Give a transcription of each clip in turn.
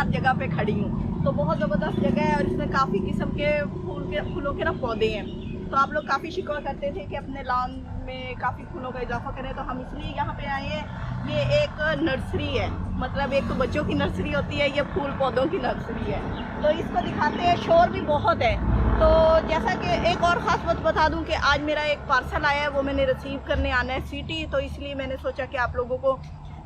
खतरनाक जगह पे खड़ी हूँ। तो बहुत ज़बरदस्त जगह है और इसमें काफ़ी किस्म के फूलों के ना पौधे हैं। तो आप लोग काफ़ी शिकवा करते थे कि अपने लॉन में काफ़ी फूलों का इजाफा करें, तो हम इसलिए यहाँ पे आए हैं। ये एक नर्सरी है, मतलब एक तो बच्चों की नर्सरी होती है, ये फूल पौधों की नर्सरी है। तो इसको दिखाते हैं, शोर भी बहुत है। तो जैसा कि एक और ख़ास बात बता दूं कि आज मेरा एक पार्सल आया है, वो मैंने रिसीव करने आना है सिटी, तो इसलिए मैंने सोचा कि आप लोगों को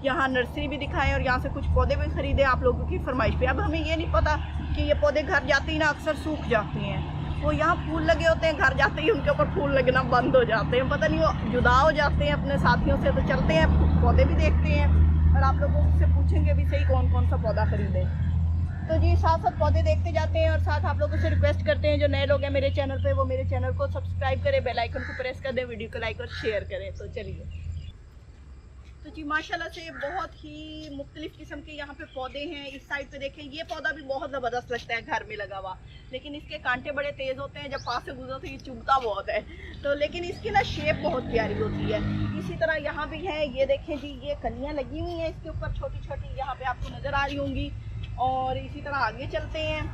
यहाँ नर्सरी भी दिखाएं और यहाँ से कुछ पौधे भी ख़रीदें आप लोगों की फरमाइश पे। अब हमें ये नहीं पता कि ये पौधे घर जाते ही ना अक्सर सूख जाते हैं, वो यहाँ फूल लगे होते हैं, घर जाते ही उनके ऊपर फूल लगना बंद हो जाते हैं, पता नहीं वो जुदा हो जाते हैं अपने साथियों से। तो चलते हैं, पौधे भी देखते हैं और आप लोगों से पूछेंगे भी सही कौन कौन सा पौधा ख़रीदें। तो जी साथ साथ पौधे देखते जाते हैं और साथ आप लोगों से रिक्वेस्ट करते हैं जो नए लोग हैं मेरे चैनल पे, वो मेरे चैनल को सब्सक्राइब करें, बेल आइकन को प्रेस कर दें, वीडियो को लाइक और शेयर करें। तो चलिए, तो जी माशाल्लाह से बहुत ही मुख्तलिफ किस्म के यहाँ पे पौधे हैं। इस साइड पे देखें, ये पौधा भी बहुत ज़बरदस्त लगता है घर में लगा हुआ, लेकिन इसके कांटे बड़े तेज़ होते हैं, जब पास से गुजरो तो ये चुभता बहुत है। तो लेकिन इसकी ना शेप बहुत प्यारी होती है। इसी तरह यहाँ भी है, ये देखें जी, ये कलियाँ लगी हुई हैं इसके ऊपर छोटी छोटी, यहाँ पे आपको नज़र आ रही होंगी। और इसी तरह आगे चलते हैं,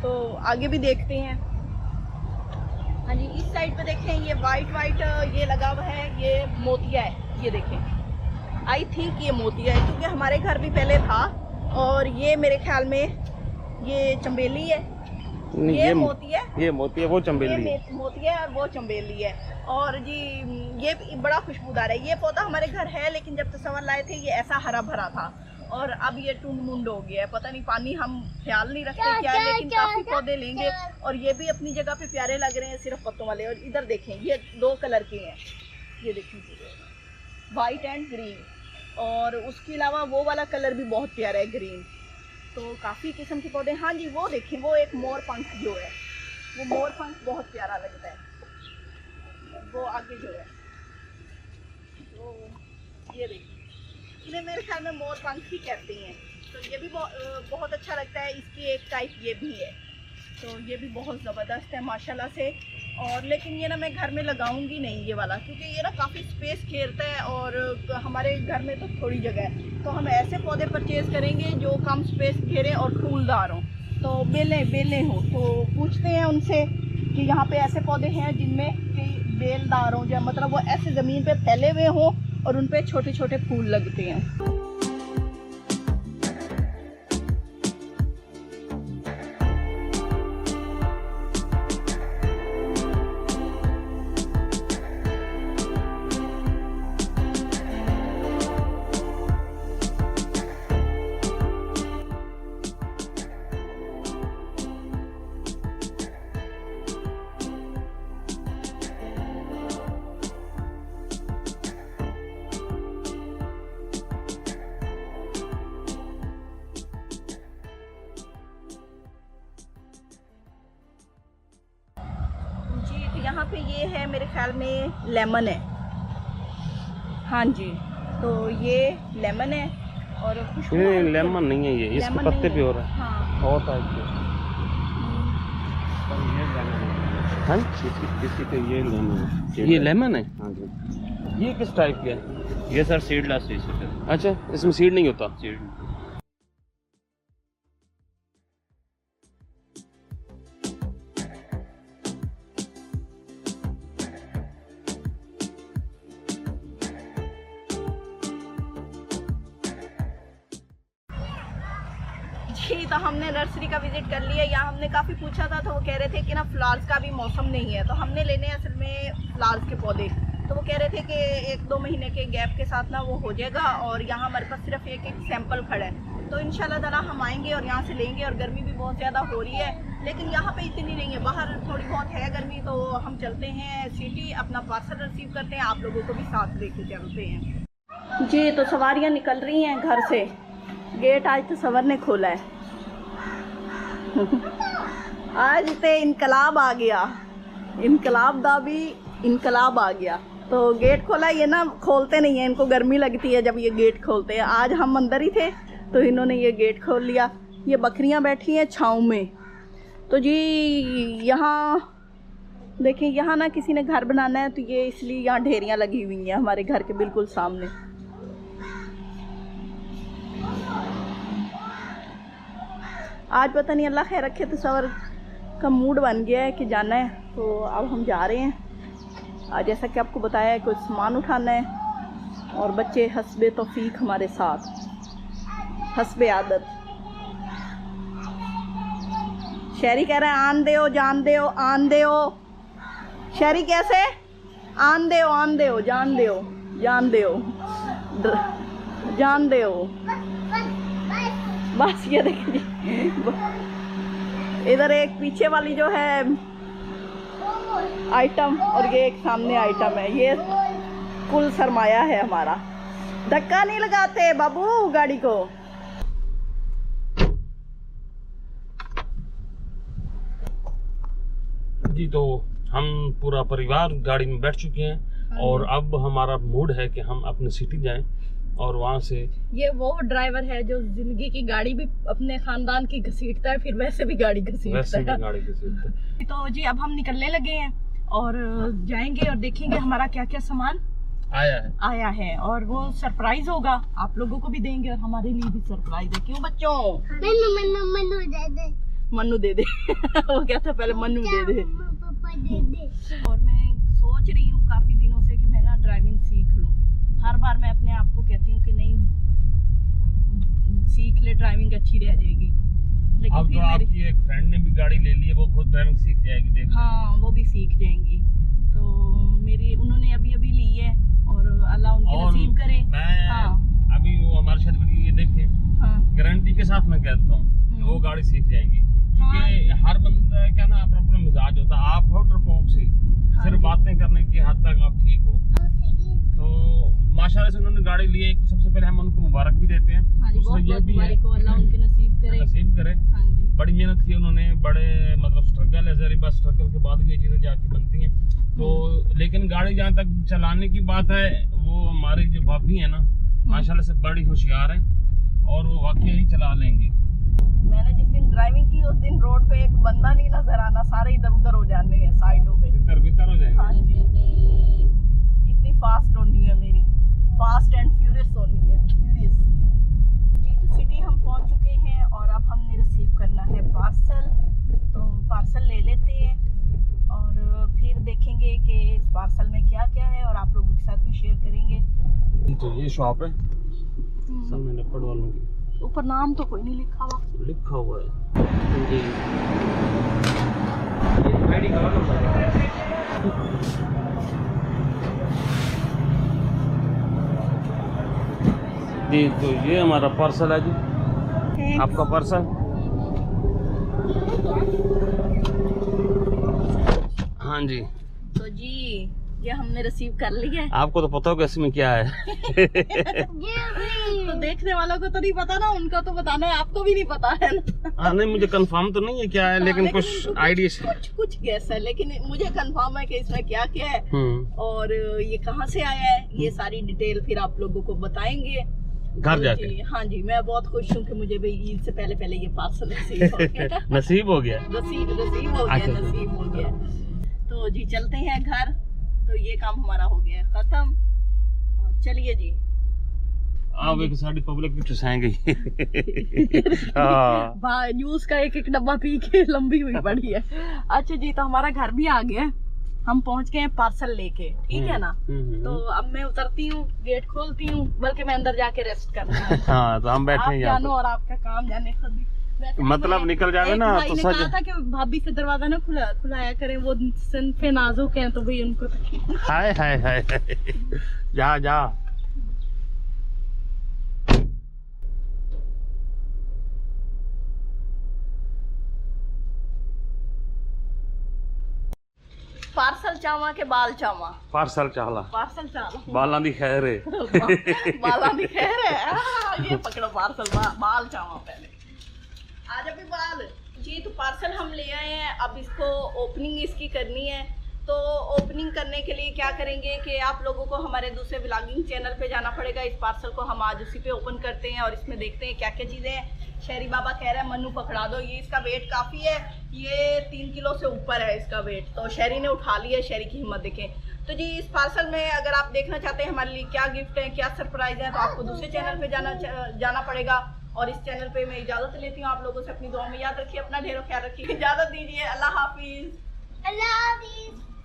तो आगे भी देखते हैं। हाँ जी, इस साइड पे देखें, ये वाइट ये लगा हुआ है, ये मोतिया है। ये देखें, आई थिंक ये मोतिया है क्योंकि हमारे घर भी पहले था। और ये मेरे ख्याल में ये चंबेली है, ये मोतिया है, ये मोतिया, वो चंबेली है। मोतिया है, वो चंबेली है। और जी ये बड़ा खुशबूदार है। ये पौधा हमारे घर है, लेकिन जब तस्वर लाए थे ये ऐसा हरा भरा था और अब ये टूंड मुंड हो गया है। पता नहीं पानी हम ख्याल नहीं रखते क्या है, लेकिन काफ़ी पौधे लेंगे और ये भी अपनी जगह पे प्यारे लग रहे हैं, सिर्फ पत्तों वाले। और इधर देखें, ये 2 कलर के हैं, ये देखें, वाइट एंड ग्रीन। और उसके अलावा वो वाला कलर भी बहुत प्यारा है, ग्रीन। तो काफ़ी किस्म के पौधे। हाँ जी, वो देखें, वो एक मोर पंख जो है, वो मोर पंख बहुत प्यारा लगता है, वो आगे जो है। तो ये देखिए, इन्हें मेरे ख्याल में मोर पंख ही कहते हैं। तो ये भी बहुत अच्छा लगता है। इसकी एक टाइप ये भी है, तो ये भी बहुत ज़बरदस्त है माशाल्लाह से। और लेकिन ये ना मैं घर में लगाऊंगी नहीं ये वाला, क्योंकि ये ना काफ़ी स्पेस घेरता है और हमारे घर में तो थोड़ी जगह है। तो हम ऐसे पौधे परचेज़ करेंगे जो कम स्पेस घेरें और फूलदार हों, तो बेलें हों। तो पूछते हैं उनसे कि यहाँ पे ऐसे पौधे हैं जिनमें कि बेलदार हों, मतलब वो ऐसे ज़मीन पे फैले हुए हों और उन पे छोटे छोटे फूल लगते हैं। यहाँ पे ये है, मेरे ख्याल में लेमन है। हाँ जी, तो ये लेमन है और खुशबू। नहीं, लेमन नहीं है ये, इसके पत्ते पे हो रहा है। हाँ, और टाइप के। हाँ, किसी पे ये लेमन है। ये लेमन है। हाँ जी। ये किस टाइप का है? ये सर सीडलेस है सर। अच्छा, इसमें सीड नहीं होता। सीड जी, तो हमने नर्सरी का विजिट कर लिया। यहाँ हमने काफ़ी पूछा था, तो वो कह रहे थे कि ना फ्लावर्स का भी मौसम नहीं है, तो हमने लेने असल में फ्लावर्स के पौधे। तो वो कह रहे थे कि 1-2 महीने के गैप के साथ ना वो हो जाएगा। और यहाँ हमारे पास सिर्फ एक सैंपल खड़ा है, तो इंशाल्लाह ताला हम आएंगे और यहाँ से लेंगे। और गर्मी भी बहुत ज़्यादा हो रही है, लेकिन यहाँ पे इतनी नहीं है, बाहर थोड़ी बहुत है गर्मी। तो हम चलते हैं सिटी, अपना पार्सल रिसीव करते हैं, आप लोगों को भी साथ लेके चलते हैं। जी, तो सवारियाँ निकल रही हैं घर से। गेट आज तो सवर ने खोला है। आज तो इनकलाब आ गया, इनकलाब दा भी इनकलाब आ गया। तो गेट खोला। ये ना खोलते नहीं है, इनको गर्मी लगती है जब ये गेट खोलते हैं। आज हम अंदर ही थे तो इन्होंने ये गेट खोल लिया। ये बकरियां बैठी हैं छाँव में। तो जी यहाँ देखिए, यहाँ ना किसी ने घर बनाना है, तो ये इसलिए यहाँ ढेरियाँ लगी हुई हैं हमारे घर के बिल्कुल सामने। आज पता नहीं अल्लाह खैर रखे तो सवर का मूड बन गया है कि जाना है, तो अब हम जा रहे हैं। आज जैसा कि आपको बताया है कुछ सामान उठाना है और बच्चे हस्बे तौफीक हमारे साथ, हस्बे आदत। शहरी कह रहा है आन दे जान दे आन दे। शहरी कैसे आन दे जान दे जान दे जान दे। बस ये देखिए इधर एक पीछे वाली जो है आइटम और ये एक सामने आइटम है, ये कुल सरमाया है हमारा। धक्का नहीं लगाते बाबू गाड़ी को। जी तो हम पूरा परिवार गाड़ी में बैठ चुके हैं और अब हमारा मूड है कि हम अपने सिटी जाएं और वहाँ से। ये वो ड्राइवर है जो जिंदगी की गाड़ी भी अपने खानदान की घसीटता है, फिर वैसे भी गाड़ी घसीटता है। तो जी अब हम निकलने लगे हैं और जाएंगे और देखेंगे हमारा क्या क्या सामान आया है और वो सरप्राइज होगा, आप लोगों को भी देंगे और हमारे लिए भी सरप्राइज है। क्यों बच्चों? मन्नू दे दे वो कहता पहले मन्नू दे दे। और मैं सोच रही हूँ काफी दिनों से कि मैं ना ड्राइविंग सीख लूँ। हर बार मैं अपने आप को कहती हूँ कि नहीं सीख ले, ड्राइविंग अच्छी रह जाएगी, लेकिन अब फिर तो आपकी एक फ्रेंड ने भी गाड़ी ले ली है, वो खुद ड्राइविंग सीख जाएगी, देख। हाँ वो भी सीख जाएंगी। तो मेरी उन्होंने अभी ली है और अल्लाह उनके नसीब करे। मैं अभी वो हमारे साथ वीडियो ये देखें, गारंटी के साथ मैं कहता हूँ कि वो गाड़ी सीख जाएंगी, क्योंकि हर बंदा क्या ना अपना अपना मिजाज होता है। आप हो डरपोक सी, सिर्फ बातें करने की हद तक आप ठीक हो। तो माशाल्लाह से उन्होंने गाड़ी ली है, सबसे पहले हम उनको मुबारक भी देते हैं। दूसरा ये भी है अल्लाह उनके नसीब करे। बड़ी मेहनत की उन्होंने, बड़े मतलब स्ट्रगल है, जरी बस स्ट्रगल के बाद ये चीजें जाके बनती हैं। तो लेकिन गाड़ी जहाँ तक चलाने की बात है, वो हमारी जो भाभी है ना माशाल्लाह से बड़ी होशियार है और वो वाकई ही चला लेंगी। मैंने जिस दिन ड्राइविंग की उस दिन रोड पे एक बंदा नहीं नजर आना, सारे इधर उधर हो जाने हैं साइडों पे, तितर हो जाएंगे। हाँ जी, इतनी फास्ट होनी है मेरी, फास्ट एंड फ्यूरियस होनी है, फ्यूरियस। जी तो सिटी हम पहुंच चुके हैं और अब हमने रिसीव करना है पार्सल। तो पार्सल ले लेते हैं और फिर देखेंगे कि इस पार्सल में क्या क्या है और आप लोगों के साथ भी शेयर करेंगे। तो ये शॉप है सामने लपड़ वालों की, ऊपर नाम तो कोई नहीं लिखा हुआ है जी। ये आईडी का नंबर है। जी तो ये हमारा पार्सल है जी, आपका पार्सल। हाँ जी तो जी ये हमने रिसीव कर लिया है। आपको तो पता होगा इसमें क्या है। तो देखने वालों को तो नहीं पता ना, उनको तो बताना है, आपको भी नहीं पता है ना। हाँ नहीं मुझे कंफर्म तो नहीं है क्या है, लेकिन कुछ आइडिया कुछ गैस है, लेकिन मुझे कंफर्म है कि इसमें क्या क्या है और ये कहाँ से आया है, ये सारी डिटेल फिर आप लोगों को बताएंगे घर जाके। हाँ जी मैं बहुत खुश हूँ कि मुझे भाई ईद से पहले पहले ये पार्सल नसीब हो गया। नसीब हो गया। नसीब हो गया। तो जी चलते हैं घर। तो ये काम हमारा हो गया खत्म। चलिए जी आप एक सारी पब्लिक भी चुसाएंगे। न्यूज़ का एक डब्बा पी के लंबी हुई पड़ी है। अच्छा जी तो हमारा घर भी आ गया, हम पहुंच गए हैं पार्सल लेके, ठीक है ना। तो अब मैं उतरती हूँ, गेट खोलती हूँ, बल्कि मैं अंदर जाके रेस्ट करती हूँ। हाँ तो हम बैठे हैं यहाँ जानो और आपका काम जाने खुद। मतलब निकल जावे ना तो सच। कहा था कि भाभी से दरवाजा ना खुलाया करें, वो पे नाजुक हैं तो भाई उनको। हाय हाय हाय जा जा। पार्सल चावा के बाल चावा, पार्सल चाला बाला दी खैर है। बाला दी खैर है। ये पकड़ो पार्सल, बाल चावा पहले। आज अभी बाल जी तो पार्सल हम ले आए हैं, अब इसको ओपनिंग इसकी करनी है। तो ओपनिंग करने के लिए क्या करेंगे कि आप लोगों को हमारे दूसरे व्लॉगिंग चैनल पे जाना पड़ेगा। इस पार्सल को हम आज उसी पे ओपन करते हैं और इसमें देखते हैं क्या क्या चीज़ें हैं। शहरी बाबा कह रहा है मन्नू पकड़ा दो, ये इसका वेट काफ़ी है, ये 3 किलो से ऊपर है इसका वेट। तो शहरी ने उठा लिया, शहरी की हिम्मत देखें। तो जी इस पार्सल में अगर आप देखना चाहते हैं हमारे लिए क्या गिफ्ट है, क्या सरप्राइज है, तो आपको दूसरे चैनल पे जाना पड़ेगा और इस चैनल पे मैं इजाजत लेती हूँ आप लोगों से। अपनी दुआ में याद रखिए, अपना ढेरों ख्याल रखिए। इजाजत दीजिए, अल्लाह हाफिज। अल्लाह हाफिज।